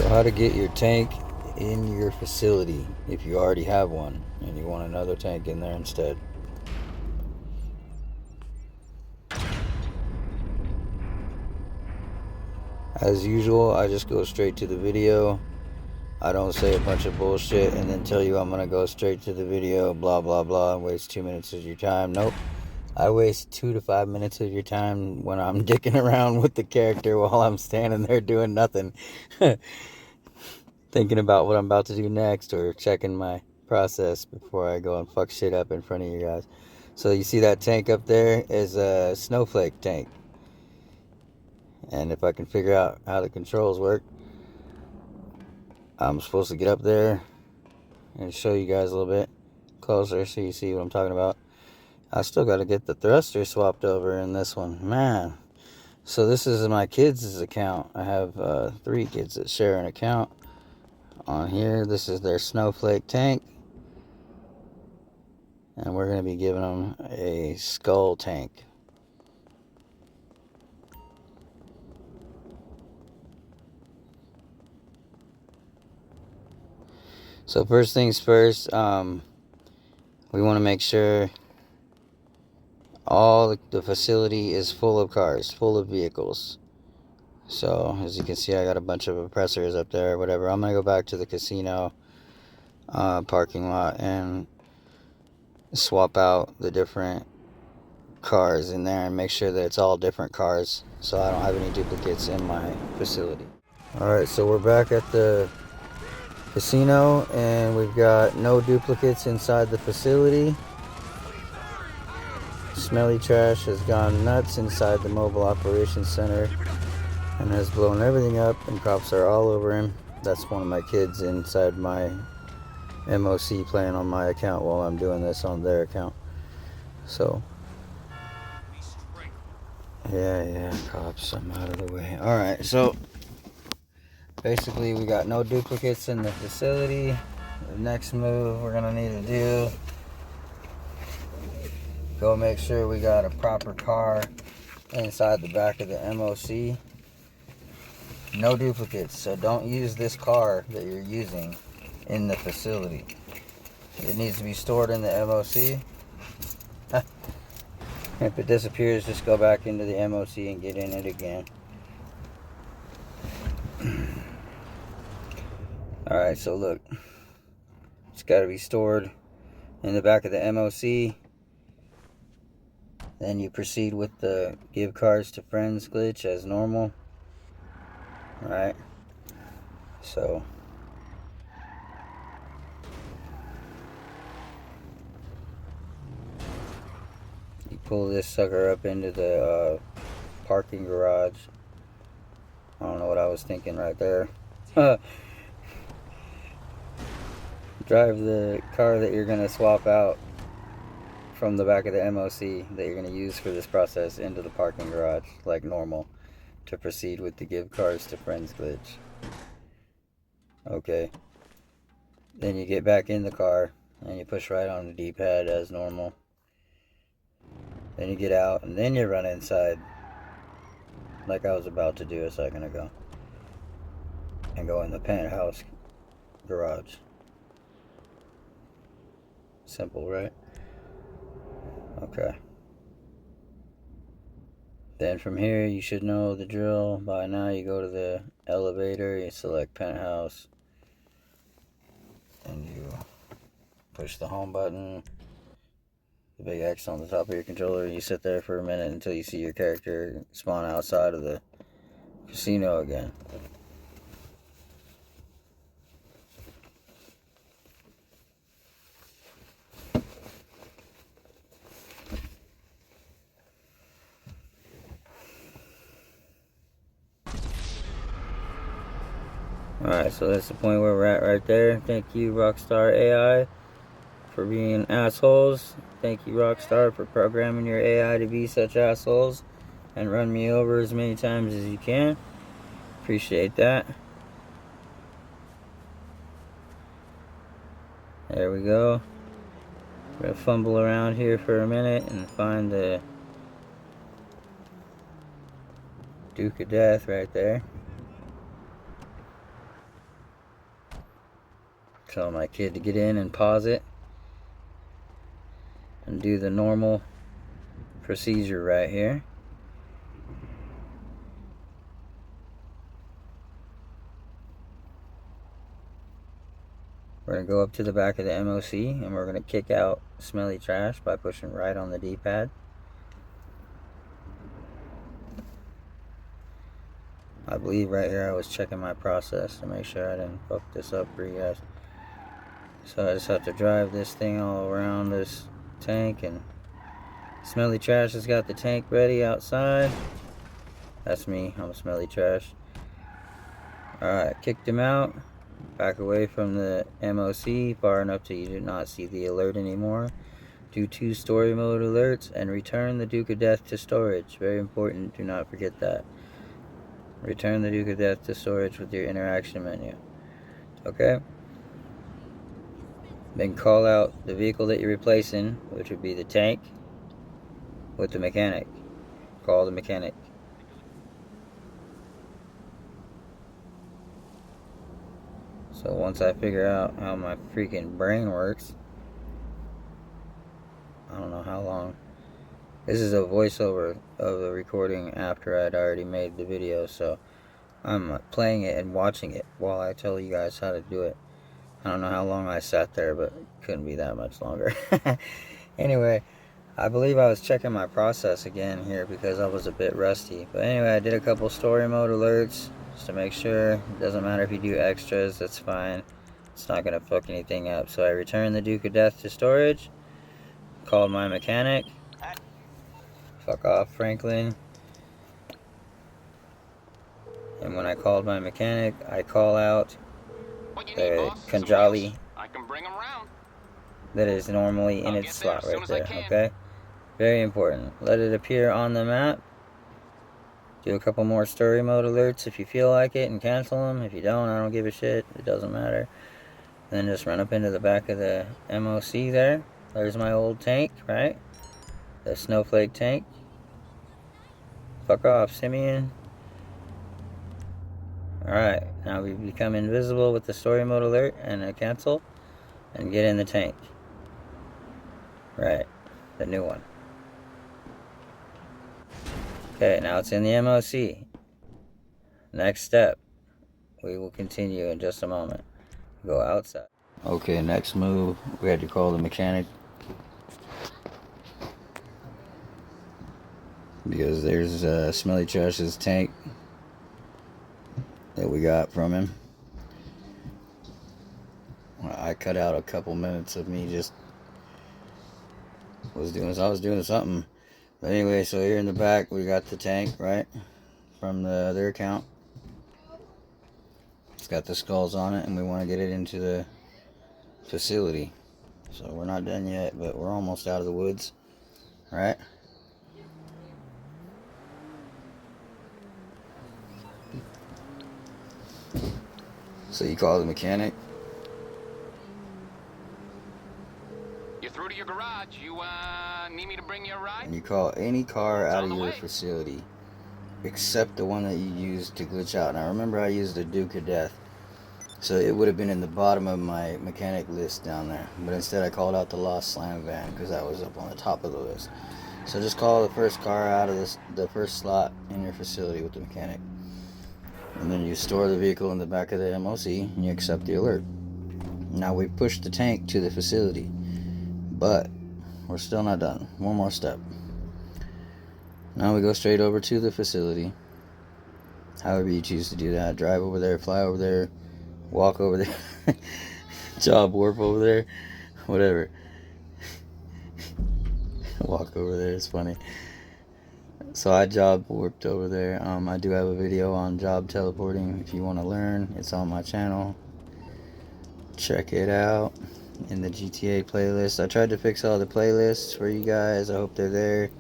So how to get your tank in your facility if you already have one and you want another tank in there instead. As usual, I just go straight to the video. I don't say a bunch of bullshit and then tell you I'm gonna go straight to the video, blah blah blah, and waste 2 minutes of your time. Nope. I waste 2 to 5 minutes of your time when I'm dicking around with the character while I'm standing there doing nothing. Thinking about what I'm about to do next or checking my process before I go and fuck shit up in front of you guys. So you see that tank up there is a snowflake tank. And if I can figure out how the controls work, I'm supposed to get up there and show you guys a little bit closer so you see what I'm talking about. I still got to get the thruster swapped over in this one. Man. So this is my kids' account. I have 3 kids that share an account on here. This is their snowflake tank. And we're going to be giving them a skull tank. So first things first, we want to make sure all the facility is full of cars, full of vehicles. So as you can see, I got a bunch of oppressors up there, whatever. I'm going to go back to the casino parking lot and swap out the different cars in there and make sure that it's all different cars so I don't have any duplicates in my facility. Alright, so we're back at the casino and we've got no duplicates inside the facility. Smelly Trash has gone nuts inside the mobile operations center and has blown everything up and cops are all over him. That's one of my kids inside my MOC playing on my account while I'm doing this on their account. So yeah, cops, I'm out of the way. Alright, so basically we got no duplicates in the facility. The next move we're gonna need to do, go make sure we got a proper car inside the back of the MOC. No duplicates, so don't use this car that you're using in the facility. It needs to be stored in the MOC. If it disappears, just go back into the MOC and get in it again. Alright, so look, it's got to be stored in the back of the MOC. Then you proceed with the give cars to friends glitch as normal. Alright, so you pull this sucker up into the parking garage. I don't know what I was thinking right there. Drive the car that you're going to swap out from the back of the MOC that you're going to use for this process into the parking garage like normal to proceed with the give cars to friends glitch. Okay. Then you get back in the car and you push right on the D-pad as normal. Then you get out and then you run inside like I was about to do a second ago and go in the penthouse garage. Simple, right? Okay. Then from here you should know the drill by now. You go to the elevator, you select penthouse, and you push the home button, the big X on the top of your controller. You sit there for a minute until you see your character spawn outside of the casino again. Alright, so that's the point where we're at right there. Thank you, Rockstar AI, for being assholes. Thank you, Rockstar, for programming your AI to be such assholes and run me over as many times as you can. Appreciate that. There we go. We're gonna fumble around here for a minute and find the Duke of Death right there. Tell my kid to get in and pause it and do the normal procedure right here. We're going to go up to the back of the MOC and we're going to kick out smelly trash by pushing right on the D-pad. I believe right here I was checking my process to make sure I didn't fuck this up for you guys. So I just have to drive this thing all around this tank, and smelly trash has got the tank ready outside. That's me, I'm smelly trash. Alright, kicked him out. Back away from the MOC far enough till you do not see the alert anymore. Do 2 story mode alerts and return the Duke of Death to storage. Very important, do not forget that. Return the Duke of Death to storage with your interaction menu. Okay? Then call out the vehicle that you're replacing, which would be the tank, with the mechanic. Call the mechanic. So once I figure out how my freaking brain works, I don't know how long. This is a voiceover of the recording after I'd already made the video, so I'm playing it and watching it while I tell you guys how to do it. I don't know how long I sat there, but it couldn't be that much longer. Anyway, I believe I was checking my process again here because I was a bit rusty. But anyway, I did a couple story mode alerts just to make sure. It doesn't matter if you do extras, that's fine. It's not going to fuck anything up. So I returned the Duke of Death to storage. Called my mechanic. Fuck off, Franklin. And when I called my mechanic, I call out the Khanjali that is normally in its slot right there, okay? Very important. Let it appear on the map. Do a couple more story mode alerts if you feel like it and cancel them. If you don't, I don't give a shit. It doesn't matter. Then just run up into the back of the MOC there. There's my old tank, right? The snowflake tank. Fuck off, Simeon. Alright, now we become invisible with the story mode alert and a cancel. And get in the tank. Right, the new one. Okay, now it's in the MOC. Next step. We will continue in just a moment. Go outside. Okay, next move. We had to call the mechanic. Because there's Smelly Trash's tank that we got from him. I cut out a couple minutes of me just I was doing something. But anyway, so here in the back we got the tank, right? From the other account. It's got the skulls on it and we want to get it into the facility. So we're not done yet, but we're almost out of the woods. Right? So you call the mechanic. You're through to your garage. You need me to bring you a ride? And you call any car out of your facility except the one that you used to glitch out. Now remember, I used the Duke of Death, so it would have been in the bottom of my mechanic list down there, but instead I called out the Lost Slam van because that was up on the top of the list. So just call the first car out of the first slot in your facility with the mechanic, and then you store the vehicle in the back of the MOC and you accept the alert. Now we pushed the tank to the facility, but we're still not done. One more step. Now we go straight over to the facility. However you choose to do that. Drive over there, fly over there, walk over there, job warp over there, whatever. Walk over there, it's funny. So I job warped over there. I do have a video on job teleporting. If you want to learn, it's on my channel. Check it out in the GTA playlist. I tried to fix all the playlists for you guys. I hope they're there.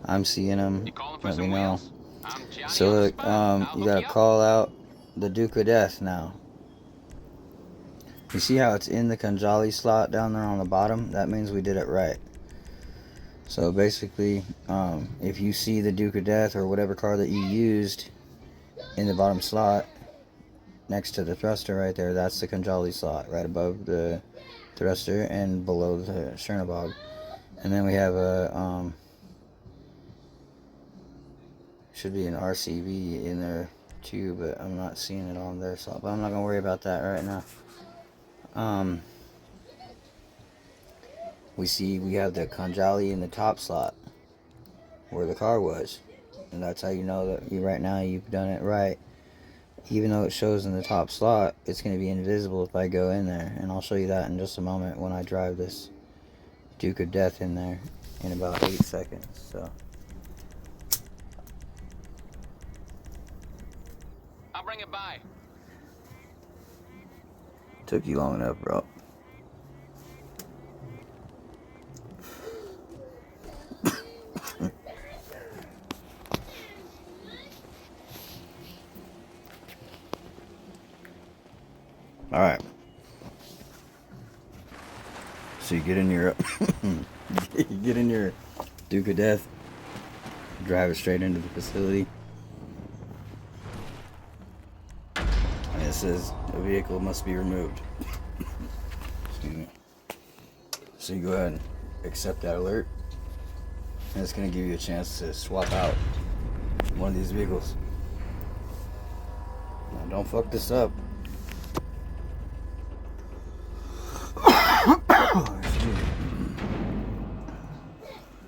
I'm seeing them. Let me know. So look, you gotta call out the Duke of Death now. You see how it's in the Khanjali slot down there on the bottom? That means we did it right. So basically, if you see the Duke of Death or whatever car that you used in the bottom slot, next to the thruster right there, that's the Khanjali slot, right above the thruster and below the Chernobog. And then we have a, should be an RCV in there too, but I'm not seeing it on their slot. But I'm not going to worry about that right now. We have the Khanjali in the top slot where the car was. And that's how you know that right now you've done it right. Even though it shows in the top slot, it's going to be invisible if I go in there. And I'll show you that in just a moment when I drive this Duke of Death in there in about 8 seconds. So I'll bring it by. took you long enough, bro. Alright. So you get in your you get in your Duke of Death, drive it straight into the facility. And it says the vehicle must be removed. Excuse me. So you go ahead and accept that alert. And it's gonna give you a chance to swap out one of these vehicles. Now don't fuck this up.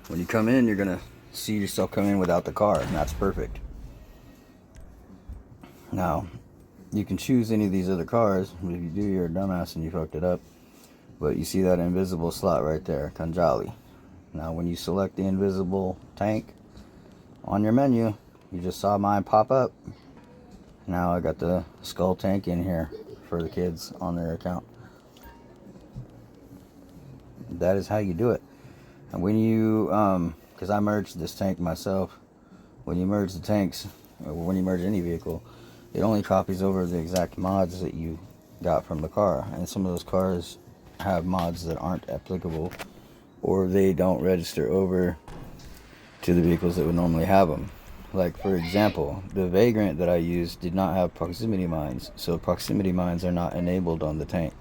When you come in, you're gonna see yourself come in without the car, and that's perfect. Now, you can choose any of these other cars, but if you do, you're a dumbass and you fucked it up. But you see that invisible slot right there, Khanjali. Now, when you select the invisible tank on your menu, you just saw mine pop up. Now I got the skull tank in here for the kids on their account. That is how you do it. And when you, because I merged this tank myself, when you merge the tanks, or when you merge any vehicle, it only copies over the exact mods that you got from the car. And some of those cars have mods that aren't applicable, or they don't register over to the vehicles that would normally have them. Like, for example, the Vagrant that I used did not have proximity mines, so proximity mines are not enabled on the tank.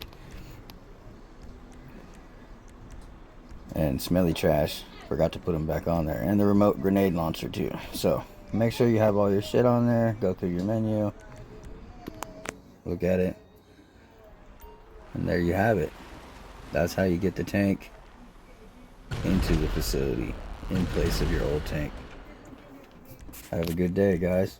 And Smelly Trash, forgot to put them back on there. And the remote grenade launcher too. So make sure you have all your shit on there. Go through your menu, look at it, and there you have it. That's how you get the tank into the facility in place of your old tank. Have a good day, guys.